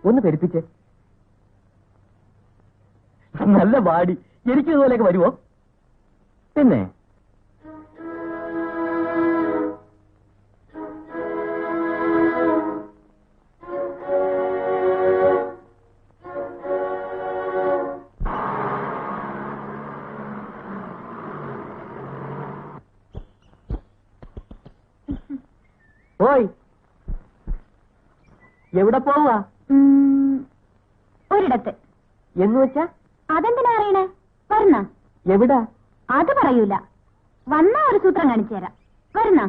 ഒന്ന് ധരിപ്പിച്ചേ. നല്ല വാടി. എനിക്ക് ഇതുപോലെയൊക്കെ വരുമോ? പിന്നെ ഓയ്, എവിടെ പോവാ? ഒരിടത്ത്. എന്ന് വെച്ചാ അതെന്തിനാ അറിയണേ? വരുന്ന എവിടാ? അത് പറയൂല. വന്ന ഒരു സൂത്രം കാണിച്ചു തരാം. വരുന്ന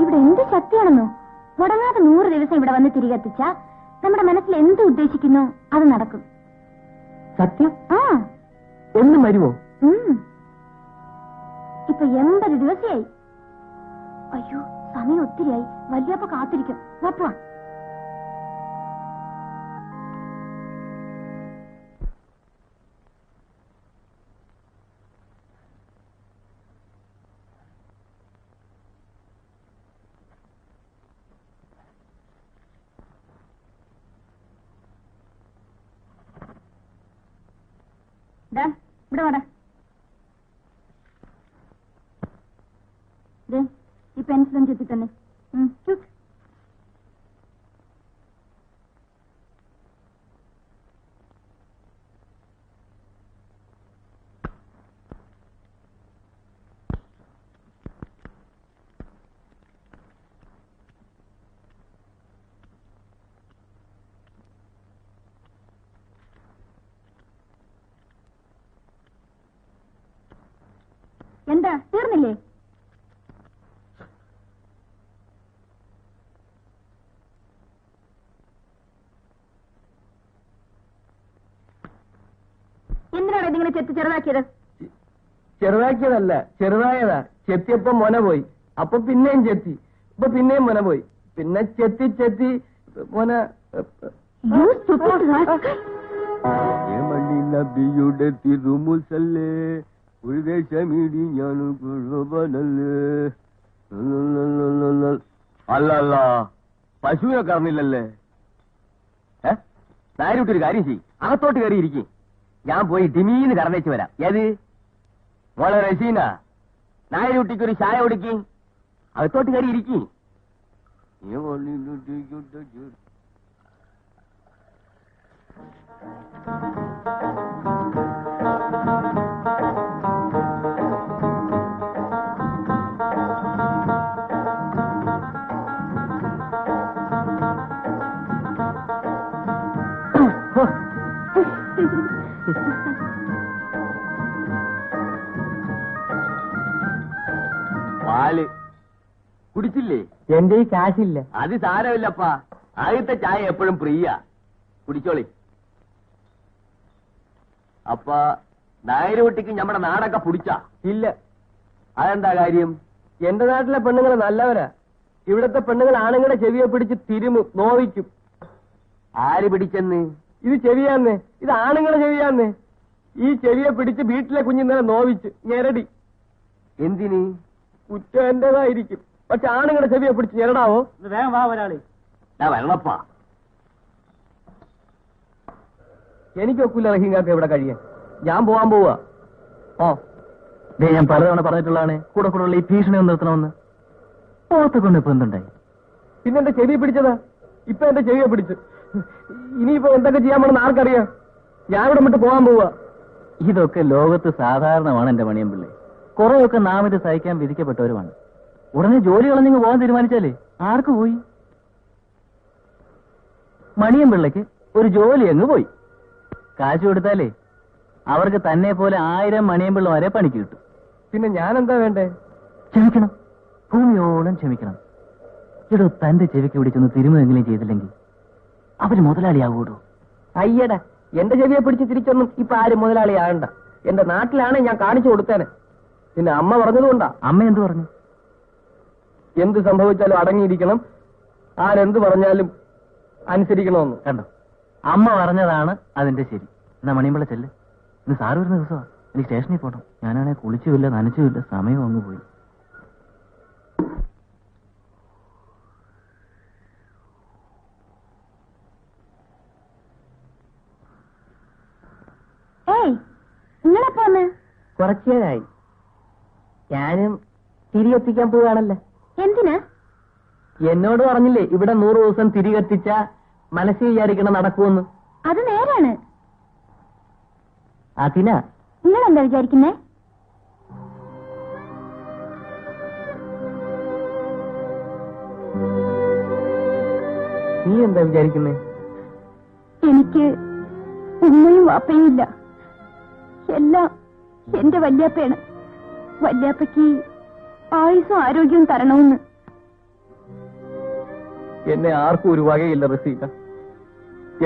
ഇവിടെ എന്ത് ശക്തിയാണെന്നോ. മുടങ്ങാതെ 100 ദിവസം ഇവിടെ വന്ന് തിരികെത്തിച്ച നമ്മുടെ മനസ്സിൽ എന്ത് ഉദ്ദേശിക്കുന്നു അത് നടക്കും. സത്യം? ആ. എന്നും വരുമോ? ഇപ്പൊ 80 ദിവസമായി. അയ്യോ, സമയം ഒത്തിരിയായി. വല്യപ്പ കാത്തിരിക്കും. വാ. ഇവിടെ വാടാ. ഈ പെൻസിലും ചെത്തി തന്നെ. എന്താ തീർന്നില്ലേ? എന്തിനാണ് ഇതിങ്ങനെ ചെത്തി ചെറുതാക്കിയത്? ചെറുതാക്കിയതല്ല, ചെറുതായതാ. ചെത്തിയപ്പോ മൊന പോയി. അപ്പൊ പിന്നെയും ചെത്തി. ഇപ്പൊ പിന്നെയും മൊന പോയി. പിന്നെ ചെത്തി ചെത്തി മൊന. നബിയുടെ തിരുമുസല്ലേ ഒരു ദേശമീടി ഞാൻ അല്ല പശുവിനെ കറന്നില്ലല്ലേ? നായരുട്ടൊരു കാര്യം ചെയ്യും, അകത്തോട്ട് കയറിയിരിക്കും. ഞാൻ പോയി ഡിമീന്ന് കറന്നേച്ച് വരാം. ഏത് മോളെ റസീന, നായരുട്ടിക്കൊരു ചായ കൊടുക്കി, അകത്തോട്ട് കയറിയിരിക്കും. പാല് കുടിച്ചില്ലേ? എന്റെ ഈ കാശില്ല. അത് സാരമില്ലപ്പാ, ആദ്യത്തെ ചായ എപ്പോഴും പ്രിയ. കുടിച്ചോളി. അപ്പ നായരുട്ടിക്ക് നമ്മുടെ നാടൊക്കെ പിടിച്ചാ? ഇല്ല. അതെന്താ കാര്യം? എന്റെ നാട്ടിലെ പെണ്ണുങ്ങൾ നല്ലവരാ. ഇവിടത്തെ പെണ്ണുങ്ങൾ ആണുങ്ങളുടെ ചെവിയെ പിടിച്ച് തിരുമും, നോവിക്കും. ആര് പിടിച്ചെന്ന്? ഇത് ചെവിയാന്ന്. ഇത് ആണുങ്ങളെ ചെവിയാന്ന്. ഈ ചെവിയെ പിടിച്ച് വീട്ടിലെ കുഞ്ഞിന്നലെ നോവിച്ച് ഞെരടി. എന്തിന്? കുറ്റം എന്റേതായിരിക്കും. പക്ഷെ ആണുങ്ങളുടെ ചെവിയെ പിടിച്ച് ഞെരടാവോ? വേഗം വാ ഒരാളെ. വരണപ്പാ. എനിക്കൊക്കില്ല റഹീങ്കാക്ക ഇവിടെ കഴിയാൻ. ഞാൻ പോവാൻ പോവാ. ഞാൻ പലതവണ പറഞ്ഞിട്ടുള്ളതാണ് കൂടെ കൂടെയുള്ള ഈ ഭീഷണി ഒന്ന് നിർത്തണമെന്ന്. ഓർത്തെ കൊണ്ട് ഇപ്പൊ എന്തുണ്ടായി? പിന്നെ എന്റെ ചെവിയെ പിടിച്ചതാ. ഇപ്പൊ എന്റെ ചെവിയെ പിടിച്ചു. ഇനിയിപ്പോ എന്തൊക്കെ ചെയ്യാമെന്ന് ആർക്കറിയാം? ഞാൻ ഇവിടെ വിട്ട് പോകാൻ പോവാ. ഇതൊക്കെ ലോകത്ത് സാധാരണമാണ് എന്റെ മണിയമ്പിള്ളേ. കുറെയൊക്കെ നാം ഇത് സഹിക്കാൻ വിധിക്കപ്പെട്ടവരുമാണ്. ഉടനെ ജോലി കളഞ്ഞിങ്ങ് പോകാൻ തീരുമാനിച്ചാലേ ആർക്ക് പോയി? മണിയമ്പിള്ളയ്ക്ക് ഒരു ജോലി അങ്ങ് പോയി. കാശ് കൊടുത്താലേ അവർക്ക് തന്നെ പോലെ 1000 മണിയമ്പിള്ള വരെ പണിക്ക് കിട്ടും. പിന്നെ ഞാൻ എന്താ വേണ്ടേ? ക്ഷമിക്കണം, ഭൂമിയോളം ക്ഷമിക്കണം. ഇടോ, തന്റെ ചെവിക്ക് പിടിച്ചൊന്ന് തിരുമെങ്കിലും ചെയ്തില്ലെങ്കിൽ അവര് മുതലാളിയാകൂടോ? അയ്യടാ, എന്റെ ചെവിയെ പിടിച്ച് തിരിച്ചൊന്നും ഇപ്പൊ ആരും മുതലാളിയാകണ്ട. എന്റെ നാട്ടിലാണ് ഞാൻ കാണിച്ചു കൊടുത്തേനെ. പിന്നെ അമ്മ പറഞ്ഞതുകൊണ്ടാ. അമ്മ എന്ത് പറഞ്ഞു? എന്ത് സംഭവിച്ചാലും അടങ്ങിയിരിക്കണം, ആരെന്ത് പറഞ്ഞാലും അനുസരിക്കണമെന്ന്. കണ്ടോ, അമ്മ പറഞ്ഞതാണ് അതിന്റെ ശരി. എന്നാ മണിയമ്പിള്ള ചെല്ല്, ഇന്ന് സാറ് വരുന്ന ദിവസമാണ്. എനിക്ക് സ്റ്റേഷനിൽ പോകണം. ഞാനാണെ കുളിച്ചുമില്ല നനച്ചുമില്ല, സമയം അങ്ങ് പോയി. നിങ്ങളെപ്പോന്ന്? കുറച്ചേരായി. ഞാനും തിരികെത്തിക്കാൻ പോവുകയാണല്ലേ. എന്തിനാ? എന്നോട് പറഞ്ഞില്ലേ ഇവിടെ 100 ദിവസം തിരികെത്തിച്ച മനസ്സിൽ വിചാരിക്കണം നടക്കുമെന്ന്. അത് നേരാണ്. അതിനാ. നിങ്ങൾ എന്താ വിചാരിക്കുന്നേ? നീ എന്താ വിചാരിക്കുന്നേ? എനിക്ക് ഉമ്മയും വാപ്പയും ഇല്ല. എല്ലാം എന്റെ വല്യാപ്പയാണ്. വല്യാപ്പയ്ക്ക് ആയുസും ആരോഗ്യവും തരണമെന്ന്. എന്നെ ആർക്കും ഒരു വകയില്ല റസീക.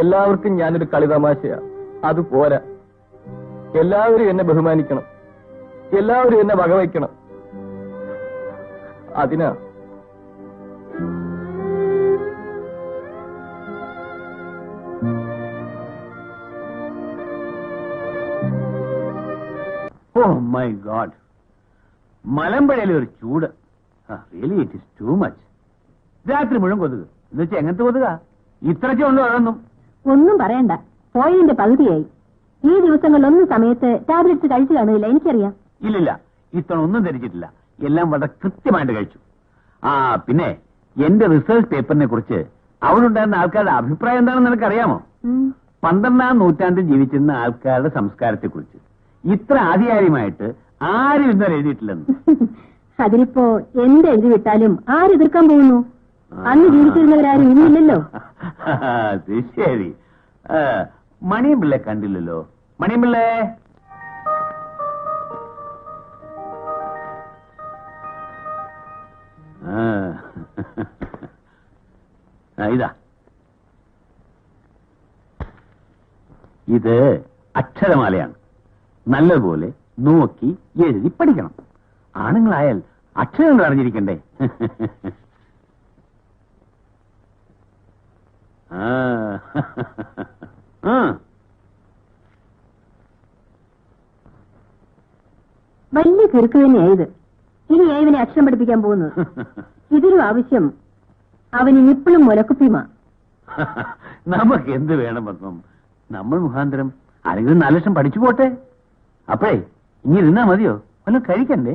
എല്ലാവർക്കും ഞാനൊരു കളിതമാശയാ. അത് പോരാ. എല്ലാവരും എന്നെ ബഹുമാനിക്കണം, എല്ലാവരും എന്നെ വകവയ്ക്കണം. അതിനാ. ഓ മൈ ഗോഡ്, മലമ്പുഴയിലെ ഒരു ചൂട്. Really it is too much. രാത്രി മുഴുവൻ കൊതുക്. എന്ന് വെച്ചാൽ എങ്ങനത്തെ കൊതുക? ഇത്രയ്ക്ക് ഉണ്ടോ അതൊന്നും? ഒന്നും പറയണ്ട, പോയതിന്റെ പകുതിയായി. ഈ ദിവസങ്ങളിലൊന്നും സമയത്ത് ടാബ്ലറ്റ്സ് കഴിച്ചു കാണുന്നില്ല, എനിക്കറിയാം. ഇല്ലില്ല, ഇത്തവണ ഒന്നും ധരിച്ചിട്ടില്ല. എല്ലാം വളരെ കൃത്യമായിട്ട് കഴിച്ചു. ആ പിന്നെ എന്റെ റിസർച്ച് പേപ്പറിനെ കുറിച്ച് അവിടെ ഉണ്ടായിരുന്ന ആൾക്കാരുടെ അഭിപ്രായം എന്താണെന്ന് നിനക്കറിയാമോ? 12ാം നൂറ്റാണ്ടിൽ ജീവിച്ചിരുന്ന ആൾക്കാരുടെ സംസ്കാരത്തെ കുറിച്ച് ഇത്ര ആധികാരികമായിട്ട് ആരും ഇന്നലെ എഴുതിയിട്ടില്ലെന്ന്. അതിനിപ്പോ എന്ത് എഴുതി വിട്ടാലും ആരെതിർക്കാൻ പോകുന്നു? അന്ന് ജീവിച്ചിരുന്നവരാരും ഇനിയില്ലല്ലോ. അത് ശരി. മണിയമ്പിള്ളെ കണ്ടില്ലല്ലോ. മണിയമ്പിള്ളേ, ഇതാ, ഇത് അക്ഷരമാലയാണ്. നല്ലതുപോലെ നോക്കി എഴുതി പഠിക്കണം. ആണുങ്ങളായാൽ അക്ഷരങ്ങൾ അറിഞ്ഞിരിക്കണ്ടേ? വലിയ കിറുക്ക് തന്നെയായത്. ഇനി ഏവനെ അക്ഷരം പഠിപ്പിക്കാൻ പോകുന്നത്. ഇതിനും ആവശ്യം അവന് ഇപ്പോഴും മുലക്കുപ്പിയുമാ. നമുക്ക് എന്ത് വേണം പത്മം? നമ്മൾ മുഖാന്തരം ആരെങ്കിലും 4 ലക്ഷം പഠിച്ചു പോട്ടെ. അപ്പോഴേ ഇനി ഇരുന്നാ മതിയോ? വല്ലതും കഴിക്കണ്ടേ?